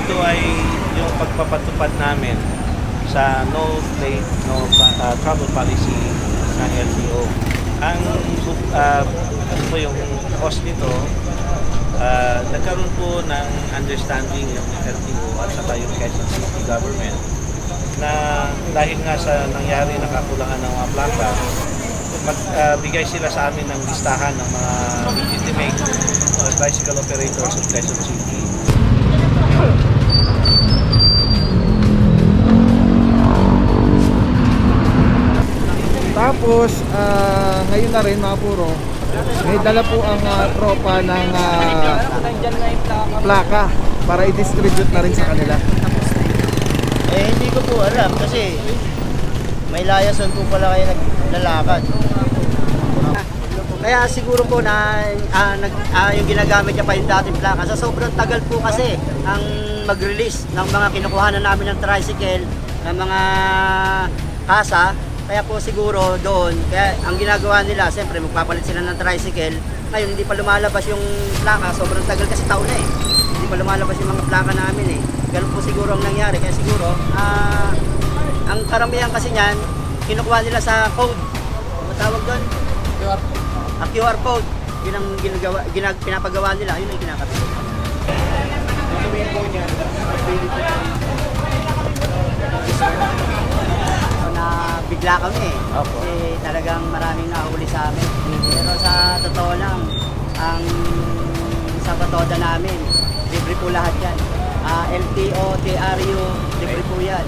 ito ay yung pagpapatupad namin sa no late, no travel policy ng LTO. Ang ano po yung cost nito, nagkaroon po ng understanding yung LTO at saka yung Quezon City government na dahil nga sa nangyari na kakulangan ng mga plaka, magbigay sila sa amin ng listahan ng mga legitimate bicycle operators of Quezon City. Tapos, ngayon na rin mga puro, may dala po ang tropa ng plaka para i-distribute na rin sa kanila. Hindi ko po alam kasi may layasan po pala kayo naglalakad. Kaya siguro po na yung ginagamit niya pa yung dating plaka. Sa sobrang tagal po kasi ang mag-release ng mga kinukuhanan namin ng tricycle, ng mga kasa. Kaya po siguro doon, kaya ang ginagawa nila, siyempre magpapalit sila ng tricycle. Ngayon hindi pa lumalabas yung plaka, sobrang tagal kasi taon na eh. Hindi pa lumalabas yung mga plaka namin eh. Ganun po siguro ang nangyari. Kaya siguro, ang karamihan kasi niyan, kinukuha nila sa code. Matawag doon? QR code. Yun ang pinapagawa nila, yun ang kinakabit. Bigla kami eh. Kasi talagang maraming nahuli sa amin. Pero sa totoo lang, ang sa patoda namin, libre po lahat yan. LTO, TRU, libre po yan.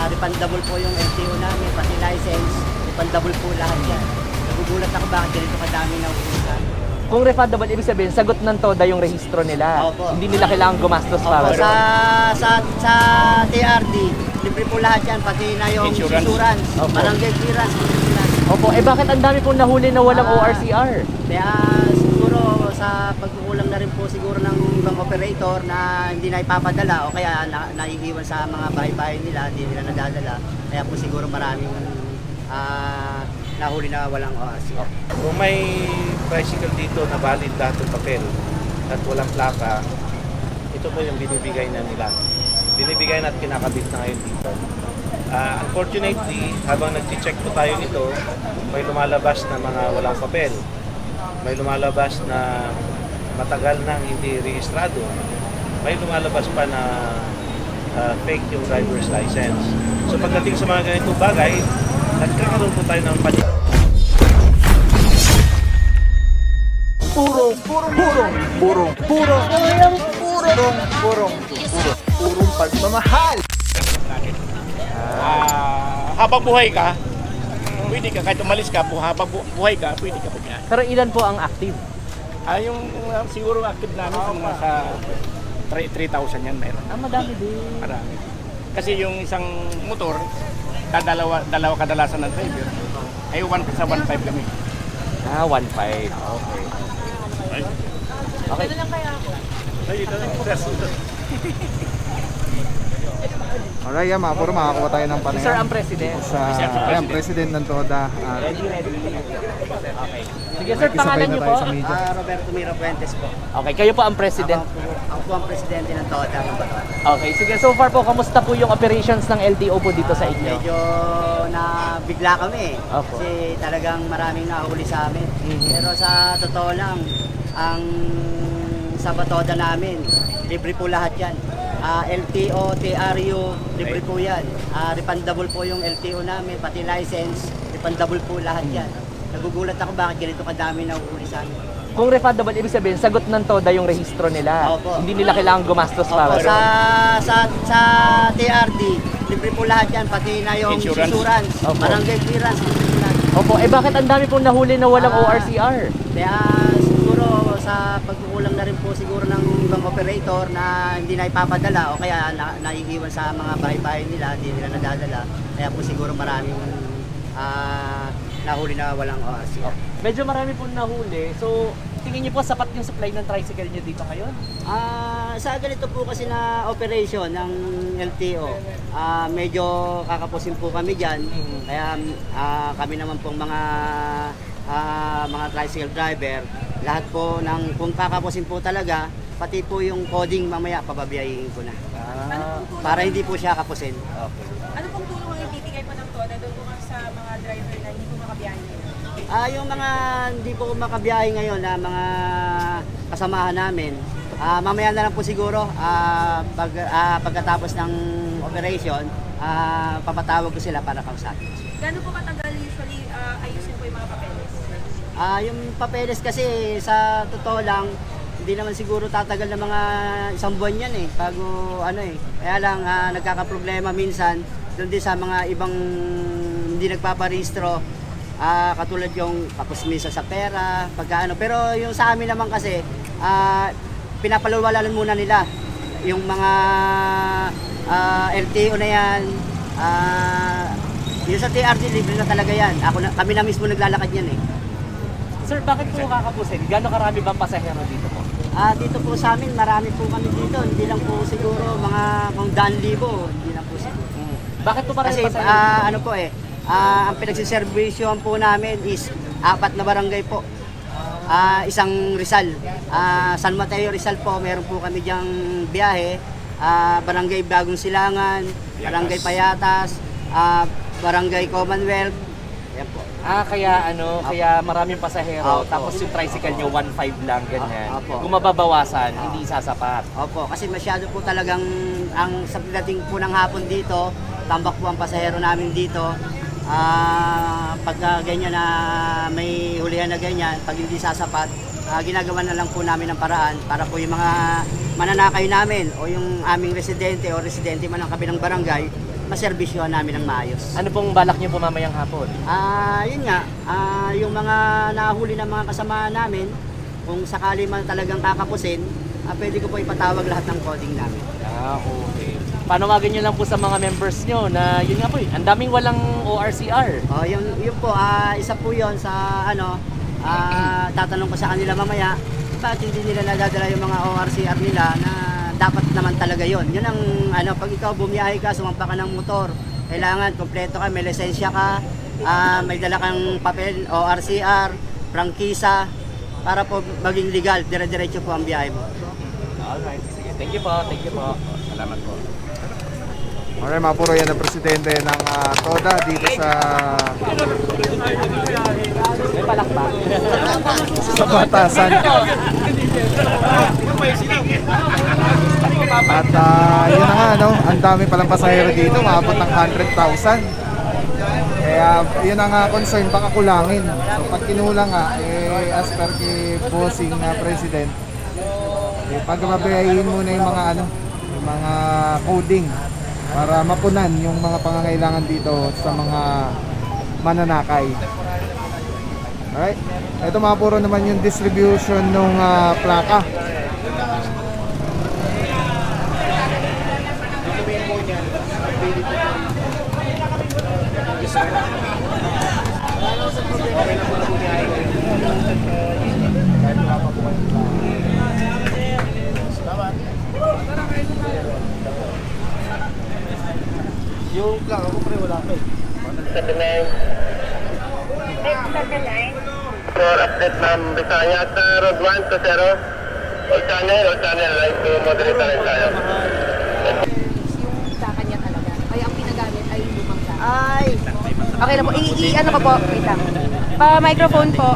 Refundable po yung LTO namin, pati license, refundable po lahat yan. Nagugulat ako bakit ganito kadami nahuli sa amin. Kung refundable, ibig sabihin, sagot ng TODA yung rehistro nila. Opo. Hindi nila kailangan gumastos para. Sa TRD, libre po lahat yan, pati na yung insurance, Opo. barangay clearance, Opo, bakit ang dami pong nahuli na walang ORCR? Kaya siguro sa pagkukulang na rin po siguro ng ibang operator na hindi na ipapadala o kaya naiiwan sa mga bahay-bahay nila, hindi nila nadadala. Kaya po siguro maraming nahuli na walang ORCR. Kung may bicycle dito na valid lahat ng papel at walang plaka, ito po yung binibigay na nila. Binibigay na at kinakabit na ngayon dito. Unfortunately, habang nag-check po tayo nito, may lumalabas na mga walang papel. May lumalabas na matagal nang hindi rehistrado. May lumalabas pa na fake yung driver's license. So pagdating sa mga ganitong bagay, nagkakaroon po tayo ng panik. Purong pagmamahal. Habang buhay ka, pwede ka, kahit umalis ka, habang buhay ka, pwede ka pagyan. Pero ilan po ang active? Yung siguro active namin sa mga sa 3,000 yan meron. Madami din. Marami. Kasi yung isang motor, dalawa kadalasan ng driver, ay 1 sa 1.5 kami. 1.5. Okay. Okay. Alright, mga puro makakuha tayo ng panayam. Sir, ang president. Ayan, president ng TODA. Ready. Okay. Sige sir, Makikisabay pangalan na niyo tayo po? sa media. Roberto Mira Fuentes po. Okay, kayo po ang president. Ako po ang presidente ng TODA ng Bataan. Okay, sige. So far po, kamusta po yung operations ng LTO po dito sa inyo? Medyo bigla kami Opo. kasi talagang maraming nahuli sa amin. Pero sa totoo lang, ang sa patoda namin, libre po lahat yan. LTO, TRU, libre po yan. Refundable po yung LTO namin, pati license, refundable po lahat yan. Nagugulat ako bakit ganito kadami nahuli sa amin. Kung refundable, ibig sabihin, sagot ng TODA yung rehistro nila. Opo. Hindi nila kailangan gumastos para. Sa TRD, libre po lahat yan, pati na yung insurance, Opo. barangay clearance. Opo, bakit ang dami pong nahuli na walang ORCR? Kaya siguro sa pagkukulang na rin po siguro ng ibang operator na hindi na ipapadala o kaya naiiwan sa mga bahay-bahay nila, hindi nila nadadala. Kaya po siguro maraming nahuli na walang ORCR. Medyo marami pong nahuli. So, tingin niyo po sapat yung supply ng tricycle niyo dito ngayon? Sa ganito po kasi na operation ng LTO, medyo kakapusin po kami dyan. Kaya kami naman pong mga tricycle driver, lahat po ng kung kakapusin po talaga, pati po yung coding mamaya pababiyahin ko na. Ah, Para hindi po siya kapusin. okay. Ano pong tulong ang ibibigay po ng TODA doon po sa mga driver na hindi po makabiyahe ngayon? Yung mga hindi po makabiyahe ngayon na mga kasamahan namin, mamaya na lang po siguro pagkatapos ng operation, papatawag ko sila para kausapin. Gano'n po katagal usually ayusin po yung mga papeles? Yung papeles kasi sa totoo lang, hindi naman siguro tatagal ng mga isang buwan yan bago Kaya lang nagkakaproblema minsan doon din sa mga ibang hindi nagpaparehistro, katulad yung kapos minsan sa pera, pero yung sa amin naman kasi pinapalawalalan muna nila yung mga LTO na yan, yung sa TRD libre na talaga yan. Kami na mismo naglalakad yan Sir, bakit po kakapusin? Gano'ng karami bang pasahero dito po? Dito po sa amin, marami po kami dito. Hindi lang po siguro mga kung 1,000, hindi lang po siguro. Bakit po marami Kasi pasahero? ang pinagsiservisyohan po namin is 4 na barangay po. Isang Rizal. San Mateo Rizal po, meron po kami diyang biyahe. Barangay Bagong Silangan, Barangay Payatas, Barangay Commonwealth. Yan po. Kaya maraming pasahero, Opo. tapos yung tricycle nyo 1.5 lang, ganyan. Opo. Kung mababawasan, hindi sasapat. Opo, kasi masyado po talagang sa pagdating po ng hapon dito, tambak po ang pasahero namin dito. Pagka ganyan na may hulihan na ganyan, pag hindi sasapat, ginagawa na lang po namin ng paraan para po yung mga mananakay namin o yung aming residente o residente man ng kabilang barangay, maserbisyohan namin ng maayos. Ano pong balak nyo po mamayang hapon? Yun nga, yung mga nahuli ng mga kasama namin, kung sakali man talagang kakapusin, pwede ko po ipatawag lahat ng coding namin. Okay. Panawagan nyo lang po sa mga members nyo na yun nga po, ang daming walang ORCR. Yun po, isa po yun sa tatanong ko sa kanila mamaya, bakit hindi nila nadadala yung mga ORCR nila na dapat naman talaga yun. Yun ang, pag ikaw bumiyahe ka, sumampa ka ng motor, kailangan kompleto ka, may lisensya ka, may dala kang papel, ORCR, prangkisa, para po maging legal, dire-diretso po ang biyahe mo. Alright, sige. Thank you po, thank you po. Salamat po. Alright, mga puro, yan ang presidente ng TODA dito sa May palakpak. sa Batasan. At yun na nga, ang dami palang pasahero dito, maabot ng 100,000. Kaya yun ang concern, baka kulangin. So pag kinulang as per kay bossing na president, pagbabayahin muna yung mga coding para mapunan yung mga pangangailangan dito sa mga mananakay. Alright, ito mga puro naman yung distribution ng plaka. Yung plaka ko pre, wala pa For update ma'am, Bisaya sa Road 1 to 0. All channel, right to moderator rin tayo. Yung plaka niya talaga. Kaya ang pinagamit ay yung lumang plaka. Ay! Okay lang po. Ano ko po? Wait lang. Pa-microphone po.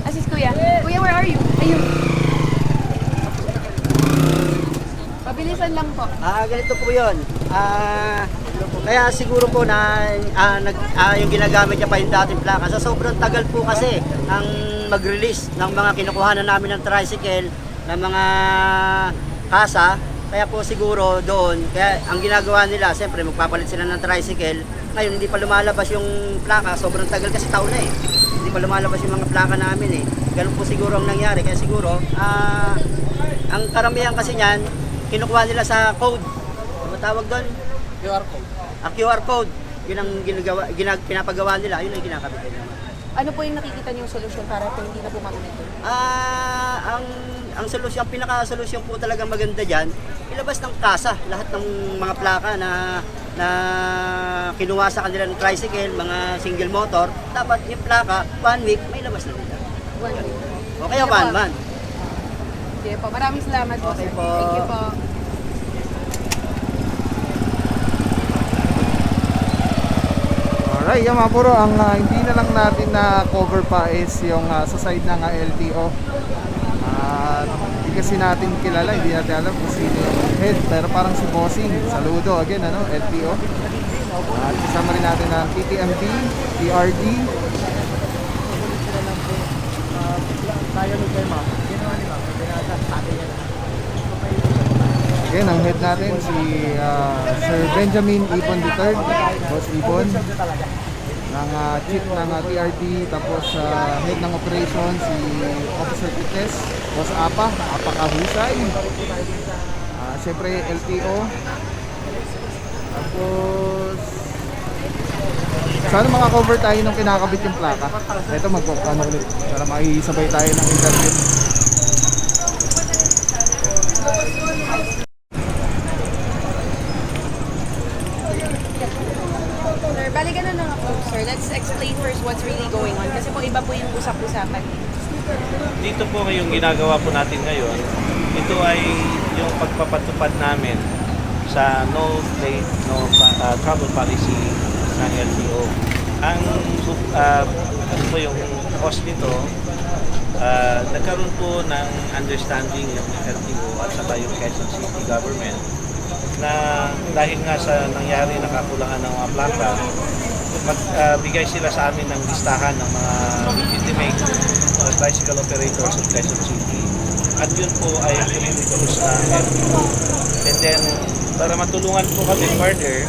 Assist kuya. Kuya, where are you? Ayun. Pabilisan lang po. Ganito po yun. Kaya siguro po na yung ginagamit niya pa yung dating plaka. Sa sobrang tagal po kasi ang mag-release ng mga kinukuhanan namin ng tricycle, ng mga kasa. Kaya po siguro doon, kaya ang ginagawa nila, siyempre magpapalit sila ng tricycle. Ngayon hindi pa lumalabas yung plaka, sobrang tagal kasi taon na Hindi pa lumalabas yung mga plaka namin Ganun po siguro ang nangyari. Kaya siguro, ang karamihan kasi niyan, kinukuha nila sa code. Ano tawag doon? QR code. QR code. Yun ang pinapagawa nila, yun ang kinakabit nila. Ano po yung nakikita niyong solusyon para po hindi na po maunito? Ang solusyon, ang pinaka-solusyon po talagang maganda diyan, ilabas ng kasa lahat ng mga plaka na kinuha sa kanila ng tricycle, mga single motor, dapat yung plaka 1 week may labas na nila. 1 week. O kaya 1 month. Sige po, maraming salamat po. Okay sir. po. Thank you po. Alright, yung mga puro, ang hindi na lang natin na cover pa is yung sa side ng LTO. Hindi kasi natin kilala, hindi natin alam kung sino yung head, pero parang si Bossing. Saludo again, LTO. At kasama rin natin ang TTMP, TRD. Again, ang head natin si Sir Benjamin Ibon III, Boss Ibon, ng chief ng TRD, tapos head ng operation si Officer Pites, Boss Apa Kahusay, siyempre LTO, tapos sana makakover tayo nung kinakabit yung plaka. Ito magpapano ulit para makisabay tayo ng interview. Sir, bali ganun na nga po, sir. Let's explain first what's really going on. Kasi po iba po yung usap-usapan. Dito po yung ginagawa po natin ngayon, ito ay yung pagpapatupad namin sa no plate, no travel policy ng LTO. Ang ano po yung cost nito, nagkaroon po ng understanding yung LTO at saka yung Quezon City government na dahil nga sa nangyari nakakulangan ng mga plaka, magbigay sila sa amin ng listahan ng mga legitimate bicycle operators of Quezon City. At yun po ay pinipros ng LTO. And then, para matulungan po kami further,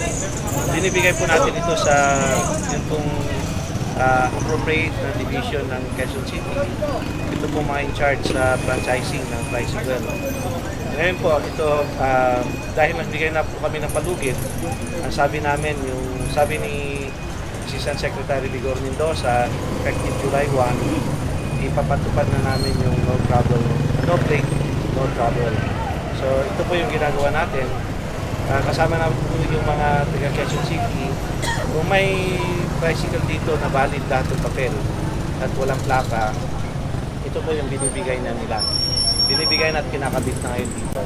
binibigay po natin ito sa yung pong appropriate na division ng Quezon City. Ito po mga in charge sa franchising ng tricycle. Ngayon po, ito, dahil nagbigay na po kami ng palugit, ang sabi namin, yung sabi ni Assistant Secretary Vigor Mendoza, effective July 1, ipapatupad na namin yung no travel, no plate, no travel. So ito po yung ginagawa natin. Kasama na po yung mga taga Quezon City. Kung may tricycle dito na valid lahat ng papel at walang plaka, ito po yung binibigay na nila. Binibigay na at kinakabit na ngayon dito.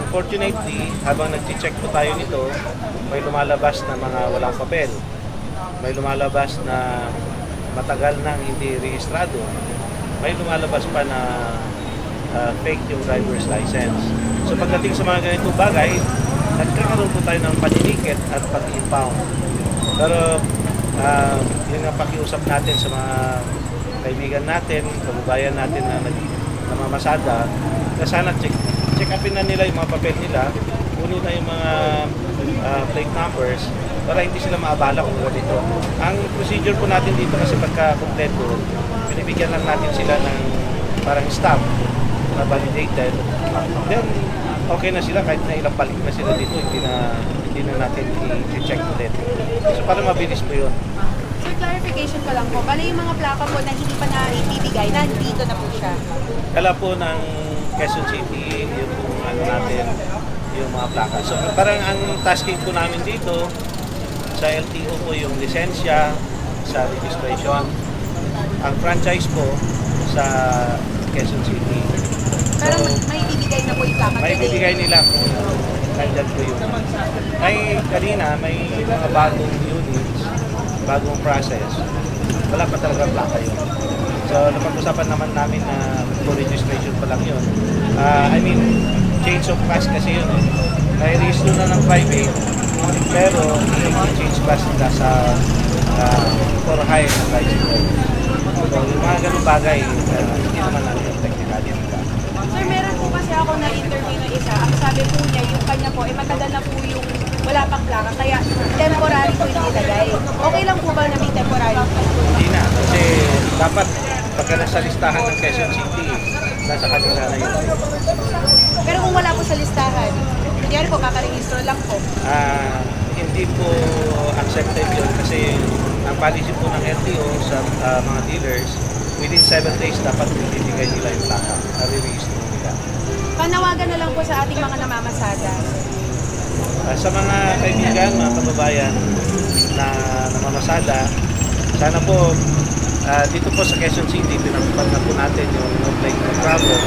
Unfortunately, habang nag-check po tayo nito, may lumalabas na mga walang papel. May lumalabas na matagal nang hindi rehistrado. May lumalabas pa na fake yung driver's license. So pagdating sa mga ganitong bagay, nagkakaroon po tayo ng paniniket at pag-impound. Pero yun ang pakiusap natin sa mga kaibigan natin, kababayan natin na namamasada, na sana check upin na nila yung mga papel nila, kunin na yung mga plate numbers para hindi sila maabala kung ganito. Ang procedure po natin dito kasi pagka-kompleto, binibigyan lang natin sila ng parang stamp na validated. Then, okay na sila kahit na ilang balik na sila dito, hindi na natin i-check ulit. So, para mabilis po yun. Sir, clarification ko lang po. Bali yung mga plaka po na hindi pa na ibibigay, nandito na po siya. Kala po ng Quezon City, yung ano natin, yung mga plaka. So, parang ang tasking po namin dito, sa LTO po yung lisensya, sa registration. Ang franchise po sa Quezon City. Pero may ibibigay na po yung plaka. May bibigay nila kung nandyan po yung... May mga bagong units, bagong process. Wala pa talaga plaka yun. So, napag-usapan naman namin na for registration pa lang yun. Change of class kasi yun. Nai-register na ng private, pero change class nila sa for hire na tricycle. So, yung mga ganun bagay, hindi naman natin yung technicality nila. Sir, meron po kasi ako na-interview na isa. Ang sabi po niya, yung kanya po, matagal na po yung wala pang plaka, kaya temporary po yung nilagay. Okay lang po ba na may temporary po? Hindi na, kasi dapat pagka nasa listahan ng Quezon City, nasa kanila na yun. Pero kung wala po sa listahan, kunyari po, kakarehistro lang po. Hindi po accepted yun kasi ang policy po ng LTO sa mga dealers, within 7 days dapat ibibigay nila yung plaka, na-register nila. Panawagan na lang po sa ating mga namamasada. Sa mga kaibigan, mga kababayan na namamasada, sana po dito po sa Quezon City, pinapapag na po natin yung no plate no travel.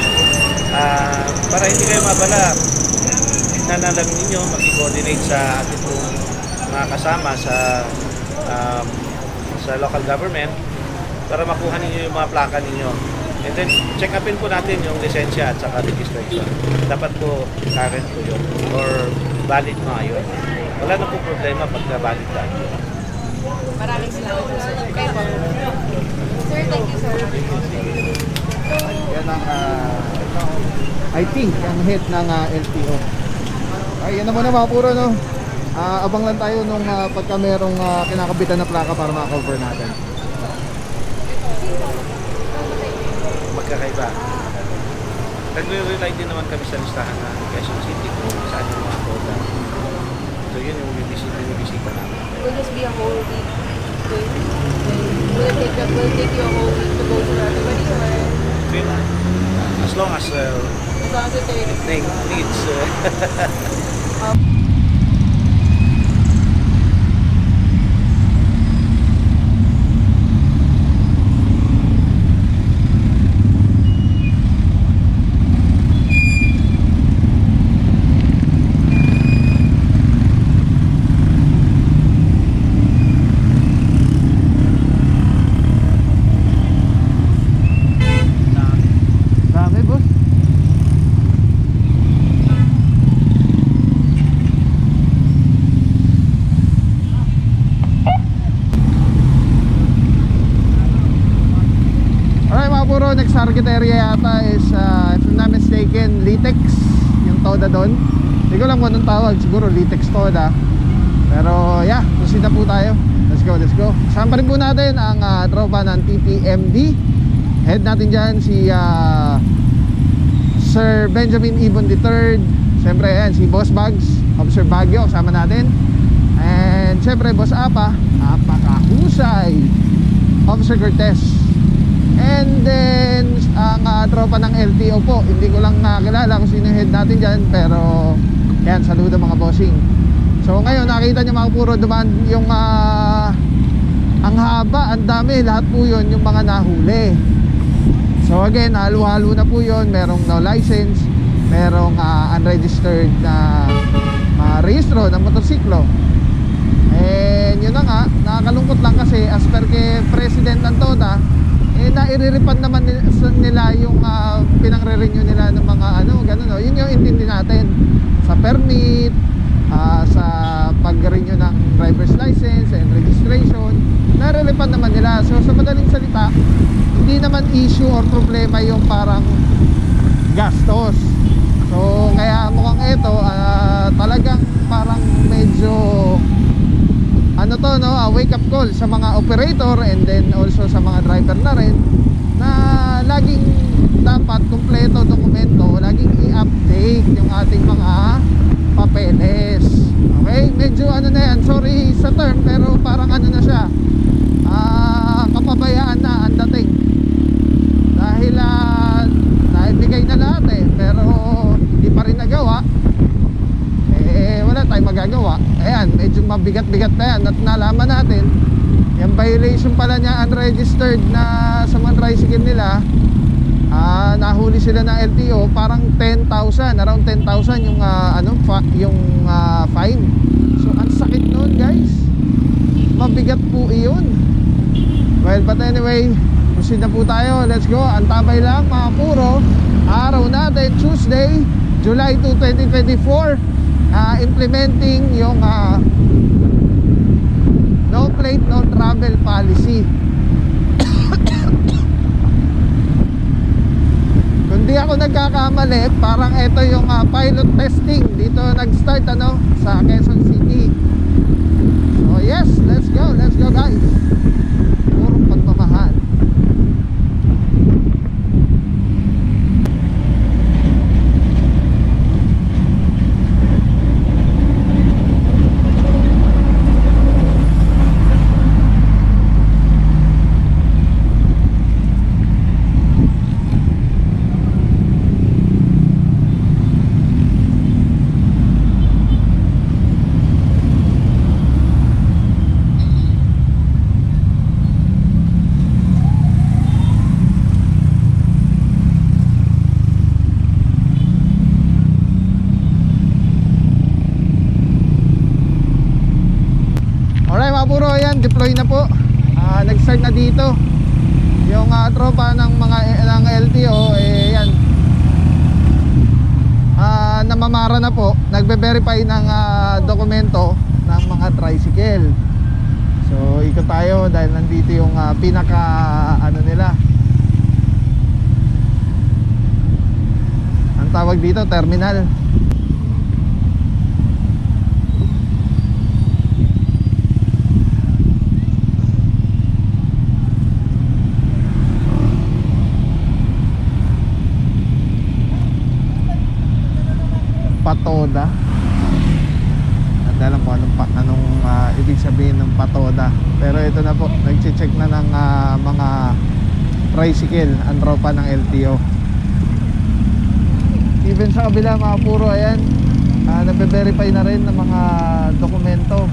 Para hindi kayo mabala, tignan na lang ninyo, mag-coordinate sa ating pong mga kasama sa local government para makuha ninyo yung mga plaka ninyo. And then, check upin po natin yung lisensya at saka registration. Dapat po current po yun or valid na yun. Wala na po problema pagka valid na. Maraming salamat po, sir. Kayo po. Sir, thank you, sir. Yan ang, I think, ang head ng LTO. Ay, yan naman na mga puro, no? Abang lang tayo nung pagka merong kinakabitan na plaka para ma-cover natin. Magkakaiba. Nagre-rely din naman kami sa listahan na Quezon City kung saan yung mga toda. So yun yung bibisita namin. Will this be a whole week thing? Will it take you a whole week to go through everybody or Yun, as long as as long as it takes? needs. Dami, boss. Alright mga puro, next target area yata is if I'm not mistaken, Litex, yung Toda doon. Hindi ko lang kung anong tawag, siguro Litex Toda. Pero yeah, proceed na po tayo. Let's go, let's go. Kasama pa rin po natin ang tropa ng TPMD. Head natin dyan si Sir Benjamin Ibon III. Siyempre yan, si Boss Bags, Officer Baguio, kasama natin. And siyempre Boss Apa, napakahusay, Officer Cortez. And then ang tropa ng LTO po, hindi ko lang kilala kung sino yung head natin dyan, pero yan, saludo mga bossing. So ngayon nakita nyo mga puro dumaan yung ang haba, ang dami, lahat po yun yung mga nahuli. So again, halo-halo na po yun. Merong no license, merong unregistered na rehistro ng motorsiklo. And yun na nga, nakakalungkot lang kasi as per kay President ng TODA, nairiripan naman nila yung pinangre-renew nila ng mga ganun. Yun yung intindi natin sa permit, sa pag-renew ng driver's license and registration, nariripan naman nila. So sa madaling salita, hindi naman issue or problema yung parang gastos. So kaya mukhang ito talagang parang medyo wake up call sa mga operator and then also sa mga driver na rin, na laging dapat kumpleto dokumento, laging i-update yung ating mga papeles. Okay, medyo na yan, sorry sa term, pero parang na siya, kapabayaan na ang dating. Dahil naibigay na lahat pero hindi pa rin nagawa. Wala tayong magagawa. Ayan, medyo mabigat-bigat na yan. At nalaman natin, yung violation pala niya unregistered na sa mga tricycle nila, nahuli sila ng LTO, parang 10,000, around 10,000 yung fine. So ang sakit nun, guys. Mabigat po iyon. Well, but anyway, proceed na po tayo. Let's go. Antabay lang mga puro. Araw natin, Tuesday, July 2, 2024. Implementing yung no plate, no travel policy. Kung di ako nagkakamali, parang ito yung pilot testing dito nag-start sa Quezon City. So yes, let's go guys. Purong pagmamahal. puro, ayan, deploy na po. Nag-start na dito yung tropa ng mga ng LTO. Ayan, namamara na po, nagbe-verify ng dokumento ng mga tricycle. So ikot tayo dahil nandito yung pinaka ano nila, ang tawag dito, terminal. Patoda. Hindi alam ko anong ibig sabihin ng patoda. Pero ito na po, nag-check na ng mga tricycle ang tropa ng LTO. Even sa kabila mga puro, ayan, nabe-verify na rin ng mga dokumento.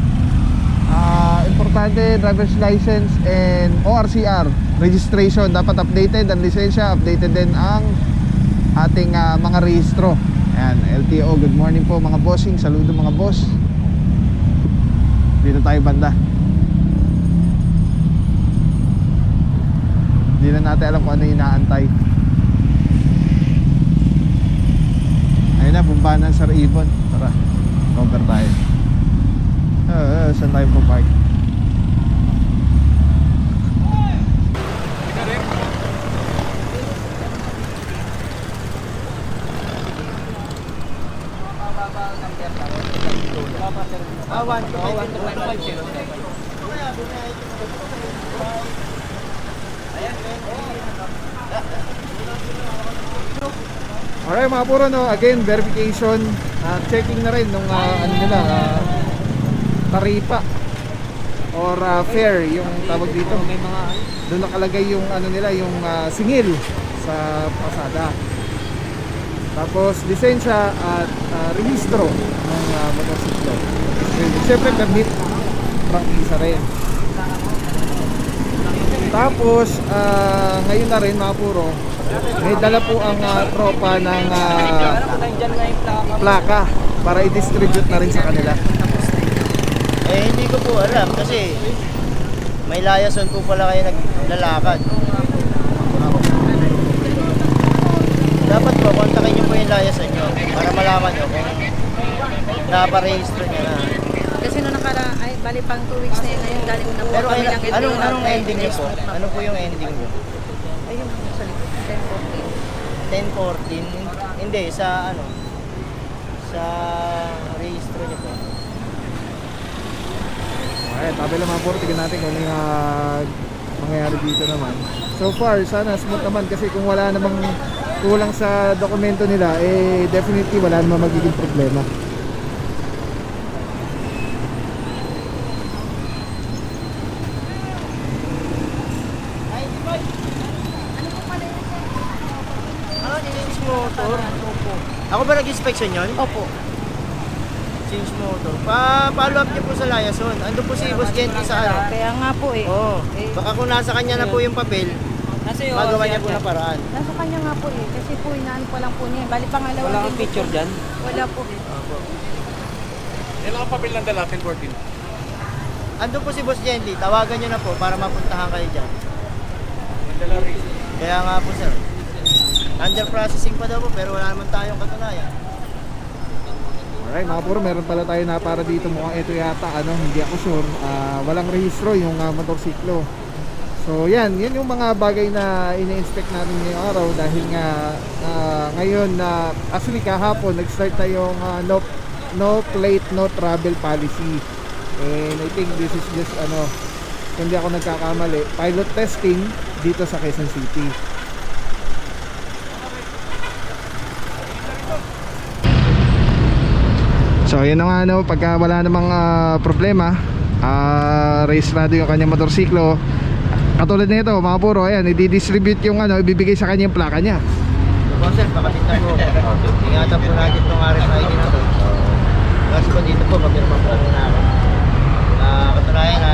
Importante, driver's license and ORCR registration dapat updated, ang lisensya updated din, ang ating mga rehistro. Ayan, LTO, good morning po mga bossing, saludo mga boss. Dito tayo banda. Hindi na natin alam kung ano yung inaantay. Ayun na, bumbanan sa Ibon. Tara, cover tayo. Saan tayo park? Alright mga puro, no, again verification, checking na rin nung ano nila, taripa or fare yung tawag dito. Doon nakalagay yung ano nila, yung singil sa pasada. Tapos lisensya at rehistro ng motorsiklo. Siyempre permit, prangkisa rin. Tapos ngayon na rin mga puro, may dala po ang tropa ng plaka para i-distribute na rin sa kanila. Hindi ko po alam kasi may layason po pala kayo naglalakad. Dapat po, kontakin nyo po yung layason nyo para malaman nyo kung naparehistro nyo na. Kasi nung bali pang 2 weeks na yun ngayon, dali ko na po Pero kami ng anong ending nyo po? Ano po yung ending nyo? Ayun, sa 1014? Hindi, sa ano? Sa rehistro nyo po. Alright, tabi lang mga puro, tignan natin kung ano yung mangyayari dito naman. So far, sana smooth naman kasi kung wala namang kulang sa dokumento nila, definitely wala namang magiging problema. Change motor? Ako ba nag-inspection yun? Opo. Change motor. Pa-follow up niyo po sa layason. Ando po si Boss Genty sa ano? Kaya nga po eh. Oo. Baka kung nasa kanya na po yung papel, magawa niya po na paraan. Nasa kanya nga po eh. Kasi po inaano pa lang po niya. Bali pangalawa. Wala kang picture dyan? Wala po eh. Ilang ang papel ng dala, 1014? Ando po si Boss Genty. Tawagan niyo na po para mapuntahan kayo dyan. Kaya nga po sir. Under processing pa daw po pero wala naman tayong katunayan. Alright mga puro, meron pala tayo na para dito, mukhang ito yata, ano, hindi ako sure, walang rehistro yung motorsiklo. So yan yung mga bagay na ina-inspect natin ngayong araw dahil nga ngayon actually kahapon nag-start na yung no plate, no travel policy. And I think this is just ano, kung di ako nagkakamali, pilot testing dito sa Quezon City. So yun na nga, no, pagka wala namang problema, rehistrado yung kanyang motorsiklo. Katulad nito mga puro, ayan, i-distribute yung ano, ibibigay sa kanya yung plaka niya. So sir, pakapit na po. Ingatan po natin itong RFID na to. Kasi po dito po, mapirma po na ako. Katunayan na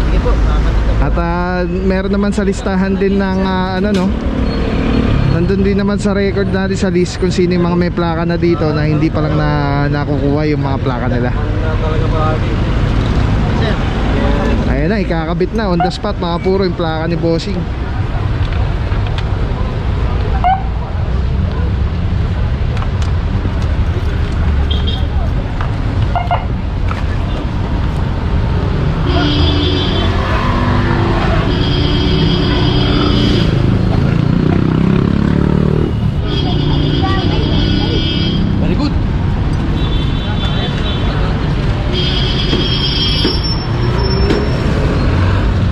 sige po, pakapit na po. At meron naman sa listahan din ng ano, no, ng nandun din naman sa record natin sa list kung sino yung mga may plaka na dito na hindi pa lang nakukuha yung mga plaka nila. Ayan na, ikakabit na on the spot mga puro yung plaka ni Bossing. Very good.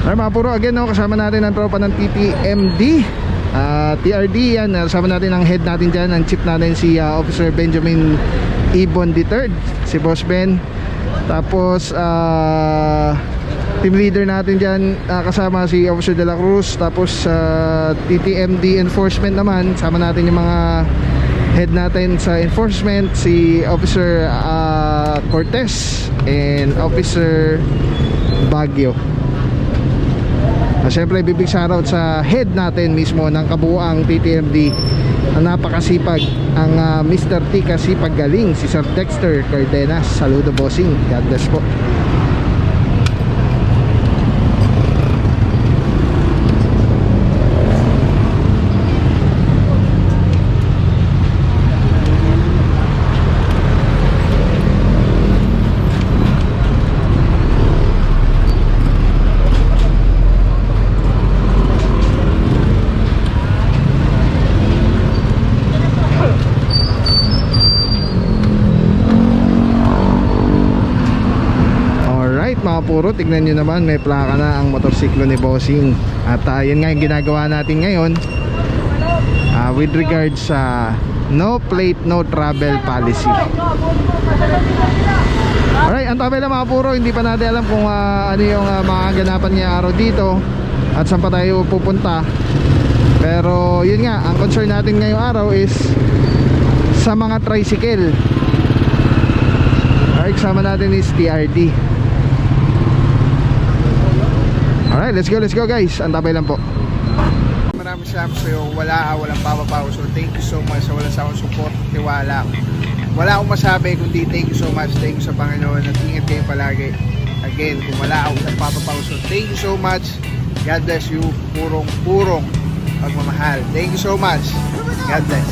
Ay mga puro, again no, kasama natin ang tropa ng TTMD, TRD yan. Kasama natin ang head natin dyan, ang chief natin si Officer Benjamin Ibon III, si Boss Ben. Tapos team leader natin dyan, kasama si Officer De La Cruz. Tapos TTMD enforcement naman, kasama natin yung mga head natin sa enforcement, si Officer Cortez and Officer Baguio. Siyempre bibig shoutout sa head natin mismo ng kabuuang TTMD na napakasipag, ang Mr. T kasipag galing, si Sir Dexter Cardenas. Saludo bossing, God bless po. Mga puro, tignan nyo naman, may plaka na ang motorsiklo ni Bossing. At yun nga yung ginagawa natin ngayon with regards sa no plate, no travel policy. Alright, ang tabi lang mga puro, hindi pa natin alam kung ano yung mga ganapan niya araw dito at saan pa tayo pupunta. Pero yun nga, ang concern natin ngayong araw is sa mga tricycle. Alright, kasama natin is TRD. Alright, let's go guys. Antabay lang po. Maraming salamat sa iyo. Walang papapaw. So thank you so much sa walang sawang support, tiwala. Wala akong masabi kundi thank you so much. Thank you sa Panginoon at ingat kayo palagi. Again, kung wala akong papapaw. So thank you so much. God bless you. Purong pagmamahal. Thank you so much. God bless.